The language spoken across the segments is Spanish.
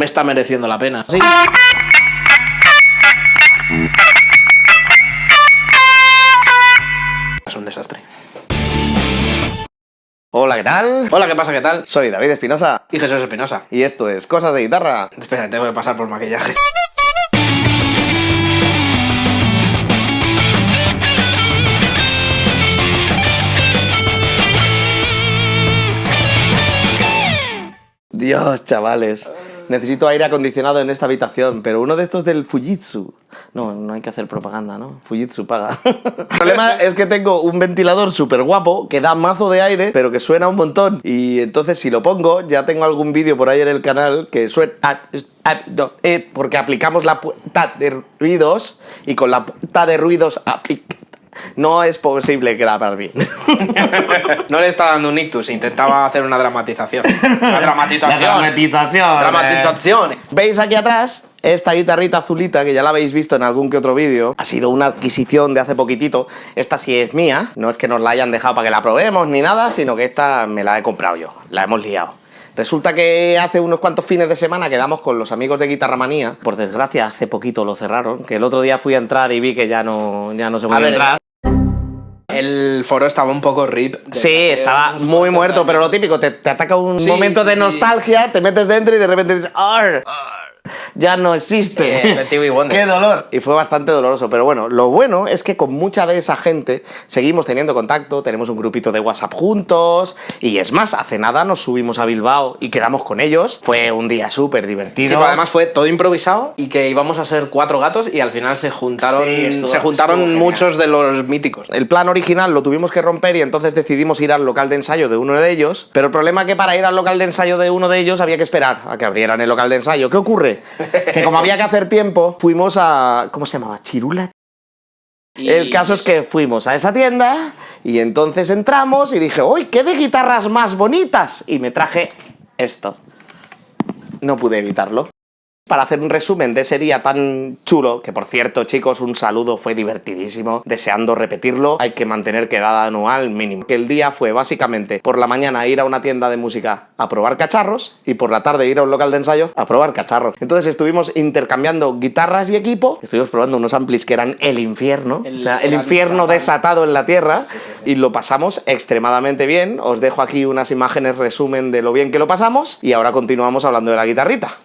está mereciendo la pena. Sí. Es un desastre. Hola, ¿qué tal? Hola, ¿qué pasa? ¿Qué tal? Soy David Espinosa. Y Jesús Espinosa. Y esto es Cosas de Guitarra. Espera, tengo que pasar por maquillaje. Dios, chavales. Necesito aire acondicionado en esta habitación, pero uno de estos del Fujitsu. No hay que hacer propaganda, ¿no? Fujitsu paga. El problema es que tengo un ventilador súper guapo que da mazo de aire, pero que suena un montón. Y entonces si lo pongo, ya tengo algún vídeo por ahí en el canal que suena... porque aplicamos la puerta de ruidos y con la puerta de ruidos no es posible grabar bien. No le estaba dando un ictus, intentaba hacer una dramatización. Una dramatización. Dramatización. Dramatización. ¿Veis aquí atrás? Esta guitarrita azulita, que ya la habéis visto en algún que otro vídeo, ha sido una adquisición de hace poquitito. Esta sí es mía, no es que nos la hayan dejado para que la probemos ni nada, sino que esta me la he comprado yo, la hemos liado. Resulta que hace unos cuantos fines de semana quedamos con los amigos de Guitarra Manía. Por desgracia, hace poquito lo cerraron, que el otro día fui a entrar y vi que ya no se podía entrar. El foro estaba un poco rip. Sí, estaba muy muerto, pero lo típico, te ataca un momento de nostalgia, te metes dentro y de repente dices ¡ar! Ya no existe. Efectivo y Wonder. ¡Qué dolor! Y fue bastante doloroso, pero bueno, lo bueno es que con mucha de esa gente seguimos teniendo contacto, tenemos un grupito de WhatsApp juntos, y es más, hace nada nos subimos a Bilbao y quedamos con ellos. Fue un día súper divertido. Sí, pero además fue todo improvisado y que íbamos a ser 4 gatos y al final se juntaron, Sí, estuvo muchos de los míticos. El plan original lo tuvimos que romper y entonces decidimos ir al local de ensayo de uno de ellos, pero el problema es que para ir al local de ensayo de uno de ellos había que esperar a que abrieran el local de ensayo. ¿Qué ocurre? Que como había que hacer tiempo, fuimos a... ¿cómo se llamaba? ¿Chirula? El caso es que fuimos a esa tienda y entonces entramos y dije, ¡uy, qué de guitarras más bonitas! Y me traje esto. No pude evitarlo. Para hacer un resumen de ese día tan chulo, que por cierto, chicos, un saludo, fue divertidísimo, deseando repetirlo, hay que mantener quedada anual mínimo. Que el día fue básicamente por la mañana ir a una tienda de música a probar cacharros y por la tarde ir a un local de ensayo a probar cacharros. Entonces estuvimos intercambiando guitarras y equipo, estuvimos probando unos amplis que eran el infierno, el infierno desatado en la tierra, y lo pasamos extremadamente bien. Os dejo aquí unas imágenes resumen de lo bien que lo pasamos y ahora continuamos hablando de la guitarrita.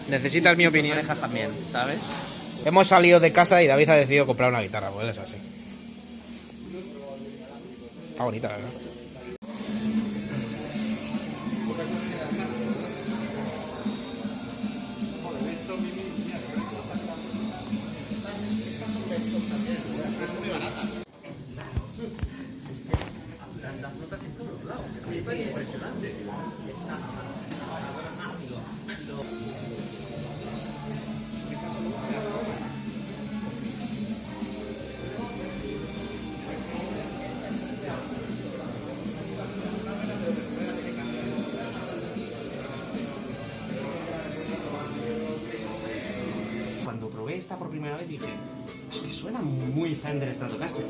Necesitas mi opinión. Orejas también, ¿sabes? Hemos salido de casa y David ha decidido comprar una guitarra, pues es así. Está bonita, ¿verdad? Cuando probé esta por primera vez dije, es que suena muy Fender Stratocaster.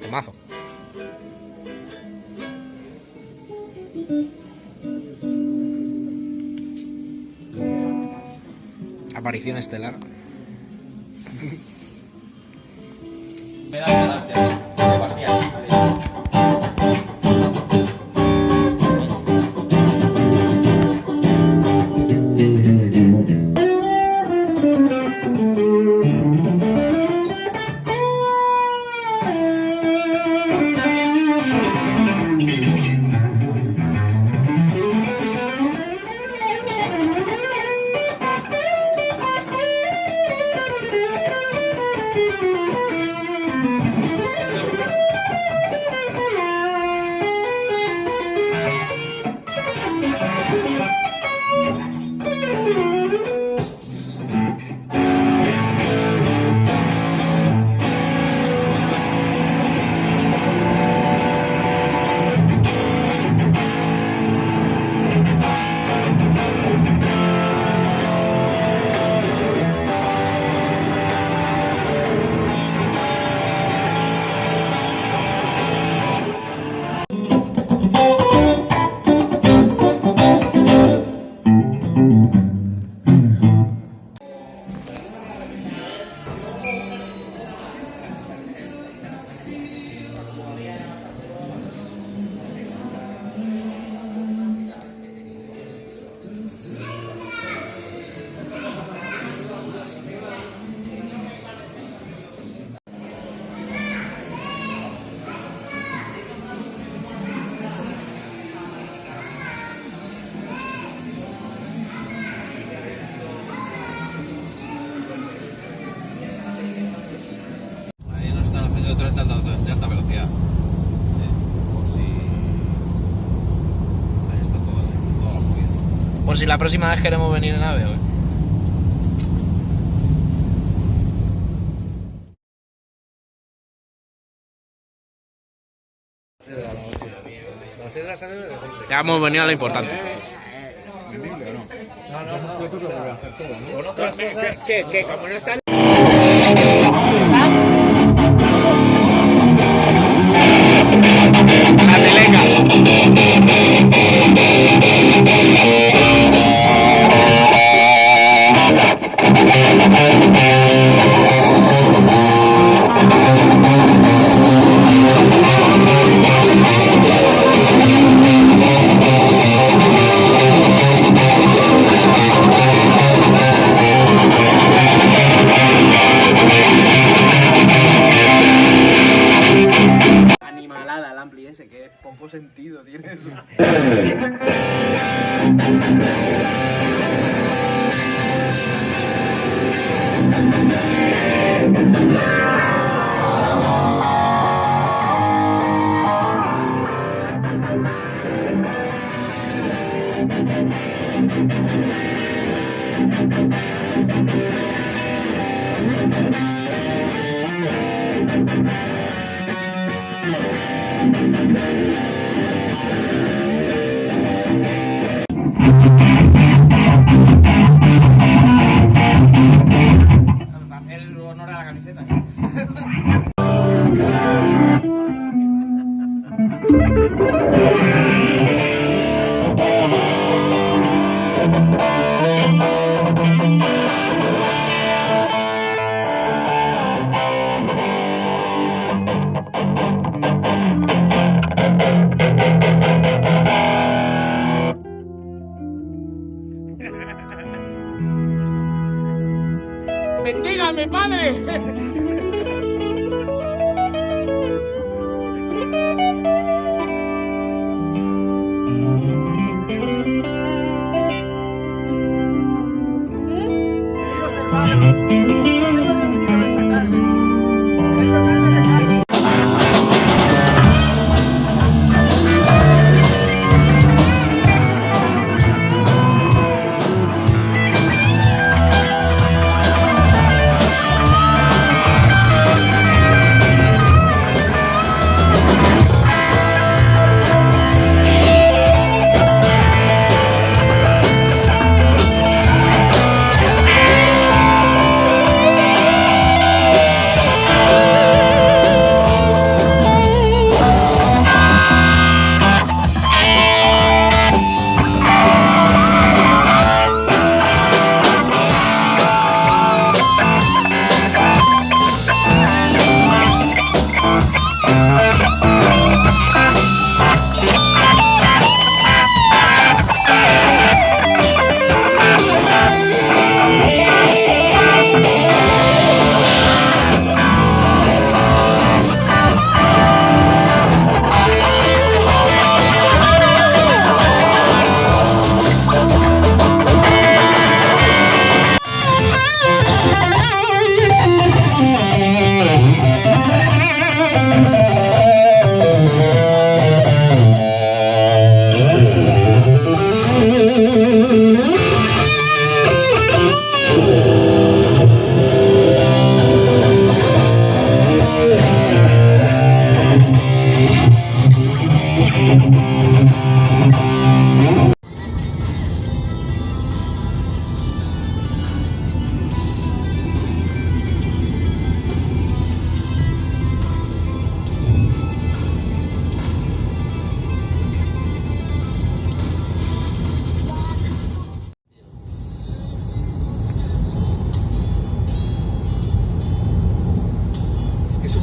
Temazo. Aparición estelar. Por si la próxima vez queremos venir en AVE, güey. Ya hemos venido a lo importante. ¿Qué? Como no están... La teleca. Animalada el ampli ese, que poco sentido tiene eso. Para hacer honor a la camiseta. ¡Bendígame, padre! Queridos hermanos, nos hemos reunido esta tarde en el local de recarga.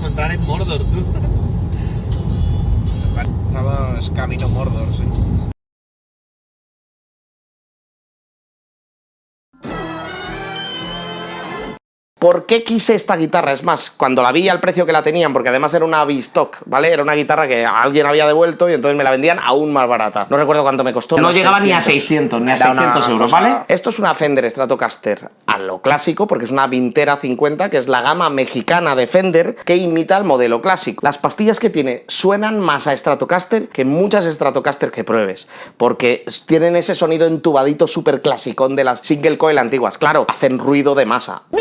entrar en Mordor, tú. Estamos camino Mordor, sí. ¿Por qué quise esta guitarra? Es más, cuando la vi al precio que la tenían, porque además era una B-Stock, ¿vale? Era una guitarra que alguien había devuelto y entonces me la vendían aún más barata. No recuerdo cuánto me costó. No llegaba ni a 600, ni a 600 euros, ¿vale? Esto es una Fender Stratocaster a lo clásico, porque es una Vintera 50, que es la gama mexicana de Fender, que imita el modelo clásico. Las pastillas que tiene suenan más a Stratocaster que muchas Stratocaster que pruebes, porque tienen ese sonido entubadito súper clasicón de las single coil antiguas. Claro, hacen ruido de masa. ¡No,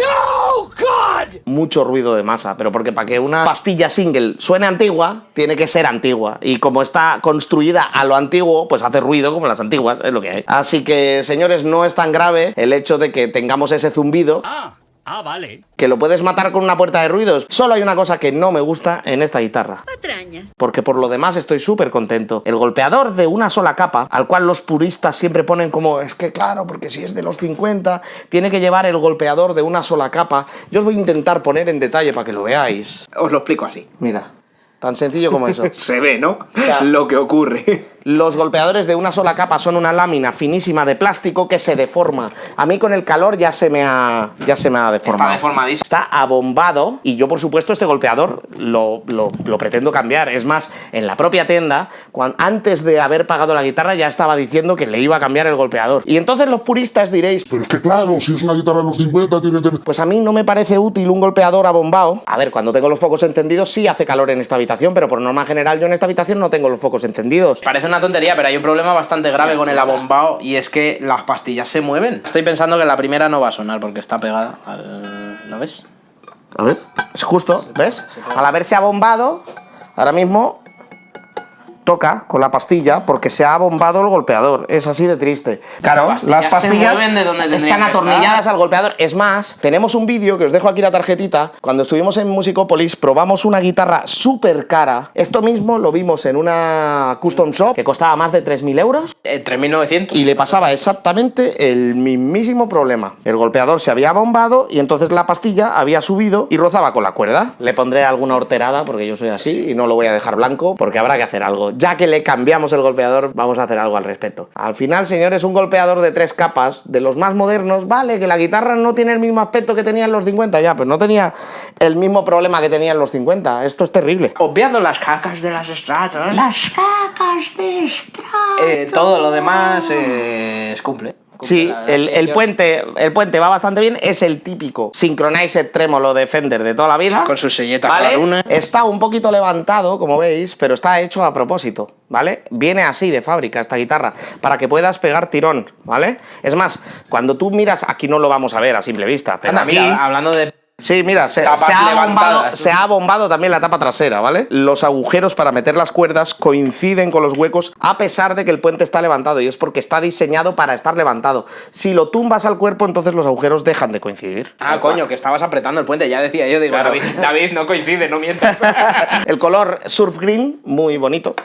God! Mucho ruido de masa, pero porque para que una pastilla single suene antigua, tiene que ser antigua. Y como está construida a lo antiguo, pues hace ruido como las antiguas, es lo que hay. Así que, señores, no es tan grave el hecho de que tengamos ese zumbido. Vale. Que lo puedes matar con una puerta de ruidos. Solo hay una cosa que no me gusta en esta guitarra. Patrañas. Porque por lo demás estoy súper contento. El golpeador de una sola capa, al cual los puristas siempre ponen como, es que claro, porque si es de los 50, tiene que llevar el golpeador de una sola capa. Yo os voy a intentar poner en detalle para que lo veáis. Os lo explico así. Mira, tan sencillo como eso. Se ve, ¿no? O sea, lo que ocurre. Los golpeadores de una sola capa son una lámina finísima de plástico que se deforma. A mí con el calor ya se me ha deformado. Está deformadísimo. Está abombado y yo, por supuesto, este golpeador lo pretendo cambiar. Es más, en la propia tienda, antes de haber pagado la guitarra, ya estaba diciendo que le iba a cambiar el golpeador. Y entonces los puristas diréis, Pero es que claro, si es una guitarra de los 50, tiene que tener... pues a mí no me parece útil un golpeador abombado. A ver, cuando tengo los focos encendidos sí hace calor en esta habitación, pero por norma general yo en esta habitación no tengo los focos encendidos. Parece una tontería, pero hay un problema bastante grave con el abombado y es que las pastillas se mueven. Estoy pensando que la primera no va a sonar porque está pegada al... ¿Lo ves? A ver, es justo, ¿ves? Al haberse abombado, ahora mismo toca con la pastilla porque se ha abombado el golpeador. Es así de triste. Claro, las pastillas se mueven de donde tendrían están que atornilladas estar. al golpeador. Es más, tenemos un vídeo que os dejo aquí la tarjetita. Cuando estuvimos en Musicópolis probamos una guitarra súper cara. Esto mismo lo vimos en una custom shop que costaba más de 3.000 euros. 3.900. Y le pasaba exactamente el mismísimo problema. El golpeador se había abombado y entonces la pastilla había subido y rozaba con la cuerda. Le pondré alguna horterada porque yo soy así y no lo voy a dejar blanco porque habrá que hacer algo. Ya que le cambiamos el golpeador, vamos a hacer algo al respecto. Al final, señores, un golpeador de 3 capas, de los más modernos, vale, que la guitarra no tiene el mismo aspecto que tenía en los 50, ya, pero no tenía el mismo problema que tenía en los 50. Esto es terrible. Obviando las cacas de las Stratos. Las cacas de Stratos. Todo lo demás es cumple. Sí, el puente va bastante bien. Es el típico Synchronized trémolo de Fender de toda la vida. Con sus selletas ¿vale? cada una. Está un poquito levantado, como veis, pero está hecho a propósito, ¿vale? Viene así de fábrica esta guitarra, para que puedas pegar tirón, ¿vale? Es más, cuando tú miras, aquí no lo vamos a ver a simple vista, pero Anda, aquí... mira, hablando de... Sí, mira, se Tapas levantadas. ha abombado también la tapa trasera, ¿vale? Los agujeros para meter las cuerdas coinciden con los huecos a pesar de que el puente está levantado y es porque está diseñado para estar levantado. Si lo tumbas al cuerpo, entonces los agujeros dejan de coincidir. Ah, coño, que estabas apretando el puente, ya decía yo, digo, Claro. David, no coincide, no mientas. El color surf green, muy bonito.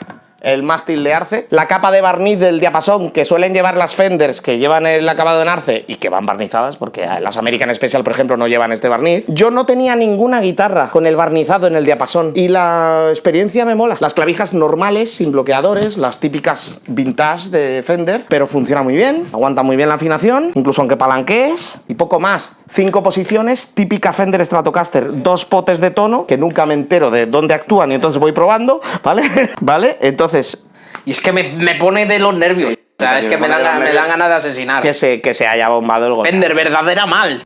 El mástil de arce, la capa de barniz del diapasón que suelen llevar las Fenders, que llevan el acabado en arce y que van barnizadas, porque las American Special, por ejemplo, no llevan este barniz. Yo no tenía ninguna guitarra con el barnizado en el diapasón y la experiencia me mola. Las clavijas normales, sin bloqueadores, las típicas vintage de Fender, pero funciona muy bien, aguanta muy bien la afinación, incluso aunque palanquees y poco más. 5 posiciones, típica Fender Stratocaster, 2 potes de tono, que nunca me entero de dónde actúan y entonces voy probando, ¿vale? ¿Vale? Entonces... Y es que me pone de los nervios. O sea, es que me dan ganas de asesinar. Que se haya bombado el golpe. Fender, verdadera mal.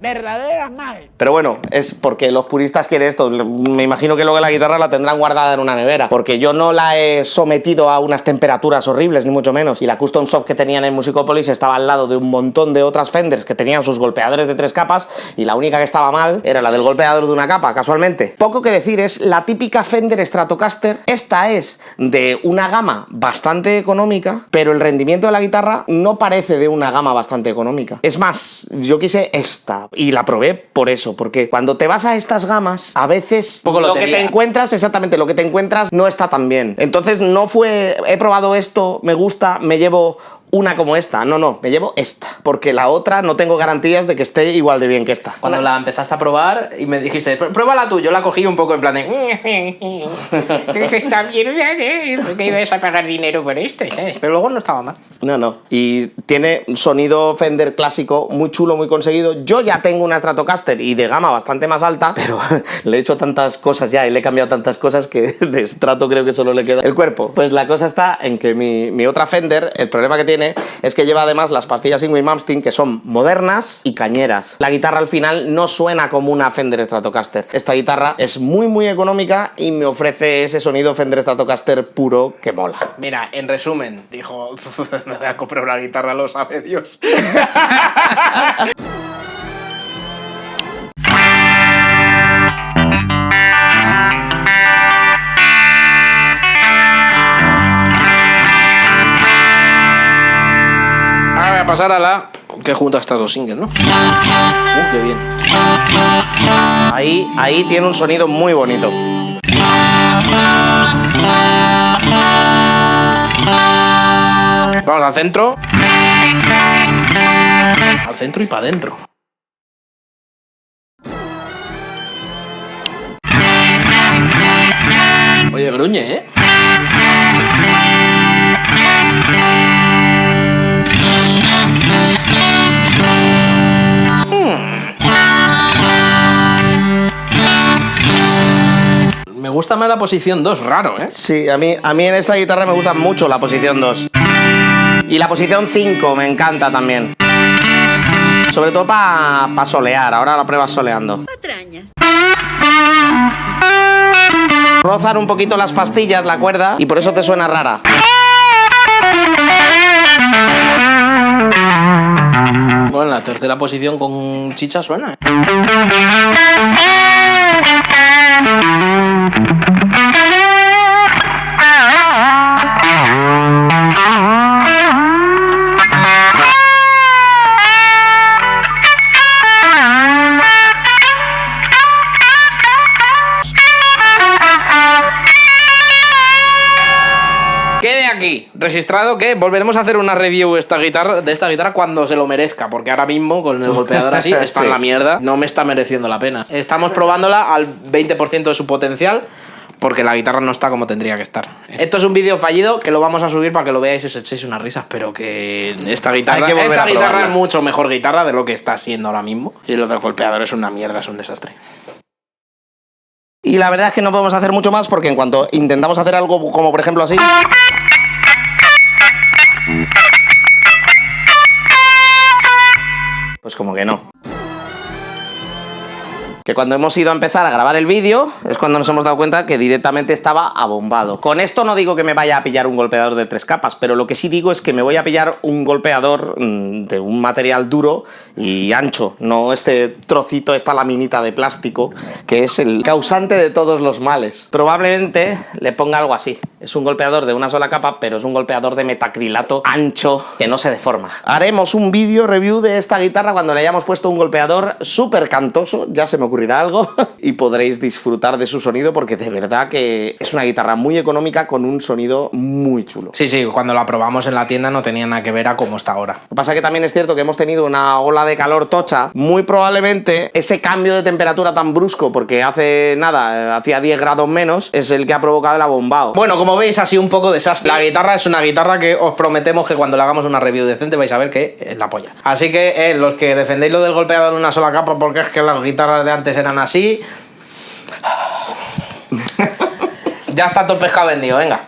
Pero bueno, es porque los puristas quieren esto. Me imagino que luego la guitarra la tendrán guardada en una nevera, porque yo no la he sometido a unas temperaturas horribles, ni mucho menos. Y la custom shop que tenían en Musicópolis estaba al lado de un montón de otras Fenders que tenían sus golpeadores de 3 capas y la única que estaba mal era la del golpeador de una capa, casualmente. Poco que decir, es la típica Fender Stratocaster. Esta es de una gama bastante económica, pero el rendimiento de la guitarra no parece de una gama bastante económica. Es más, yo quise esta y la probé por eso, porque cuando te vas a estas gamas, a veces Poco lo que lotería. te encuentras, exactamente, lo que te encuentras no está tan bien. Entonces no fue, he probado esto, me gusta, me llevo una como esta. No, me llevo esta. Porque la otra no tengo garantías de que esté igual de bien que esta. Cuando la empezaste a probar y me dijiste, pruébala tú, yo la cogí un poco en plan de... Está bien, porque ibas a pagar dinero por esto, ¿sabes? Pero luego no estaba mal. No. Y tiene un sonido Fender clásico muy chulo, muy conseguido. Yo ya tengo una Stratocaster y de gama bastante más alta, pero le he hecho tantas cosas ya y le he cambiado tantas cosas que de Strato creo que solo le queda el cuerpo. Pues la cosa está en que mi otra Fender, el problema que tiene es que lleva además las pastillas Ingrid Malmsteen, que son modernas y cañeras. La guitarra al final no suena como una Fender Stratocaster. Esta guitarra es muy económica y me ofrece ese sonido Fender Stratocaster puro que mola. Mira, en resumen, dijo, me voy a comprar una guitarra, lo sabe Dios. Ahora voy a pasar a la que junta estas dos singles, ¿no? Qué bien. Ahí tiene un sonido muy bonito. Vamos al centro. Al centro y para adentro. Oye, gruñe, ¿eh? Me gusta más la posición 2, raro, ¿eh? Sí, a mí en esta guitarra me gusta mucho la posición 2. Y la posición 5 me encanta también. Sobre todo para solear, ahora la pruebas soleando. Patrañas. Rozan un poquito las pastillas, la cuerda, y por eso te suena rara. Bueno, la tercera posición con chicha suena, ¿eh? Quede aquí registrado que volveremos a hacer una review de esta guitarra cuando se lo merezca, porque ahora mismo con el golpeador así está en la mierda, no me está mereciendo la pena. Estamos probándola al 20% de su potencial, porque la guitarra no está como tendría que estar. Esto es un vídeo fallido que lo vamos a subir para que lo veáis y os echéis unas risas, pero que esta guitarra es mucho mejor guitarra de lo que está siendo ahora mismo, y lo del golpeador es una mierda, es un desastre. Y la verdad es que no podemos hacer mucho más porque en cuanto intentamos hacer algo como por ejemplo así... pues como que no. Que cuando hemos ido a empezar a grabar el vídeo es cuando nos hemos dado cuenta que directamente estaba abombado. Con esto no digo que me vaya a pillar un golpeador de 3 capas, pero lo que sí digo es que me voy a pillar un golpeador de un material duro y ancho, no este trocito, esta laminita de plástico, que es el causante de todos los males. Probablemente le ponga algo así. Es un golpeador de una sola capa, pero es un golpeador de metacrilato ancho que no se deforma. Haremos un vídeo review de esta guitarra cuando le hayamos puesto un golpeador súper cantoso, ya se me ocurrirá algo, y podréis disfrutar de su sonido porque de verdad que es una guitarra muy económica con un sonido muy chulo. Sí, cuando la probamos en la tienda no tenía nada que ver a cómo está ahora. Lo que pasa es que también es cierto que hemos tenido una ola de calor tocha. Muy probablemente ese cambio de temperatura tan brusco, porque hace nada, hacía 10 grados menos, es el que ha provocado el abombado. Bueno, como veis ha sido un poco desastre. La guitarra es una guitarra que os prometemos que cuando le hagamos una review decente vais a ver que es la polla. Así que los que defendéis lo del golpeador en una sola capa porque es que las guitarras de antes eran así... ya está todo el pescado vendido, venga.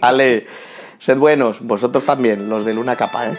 Vale, sed buenos, vosotros también, los de una capa, ¿eh?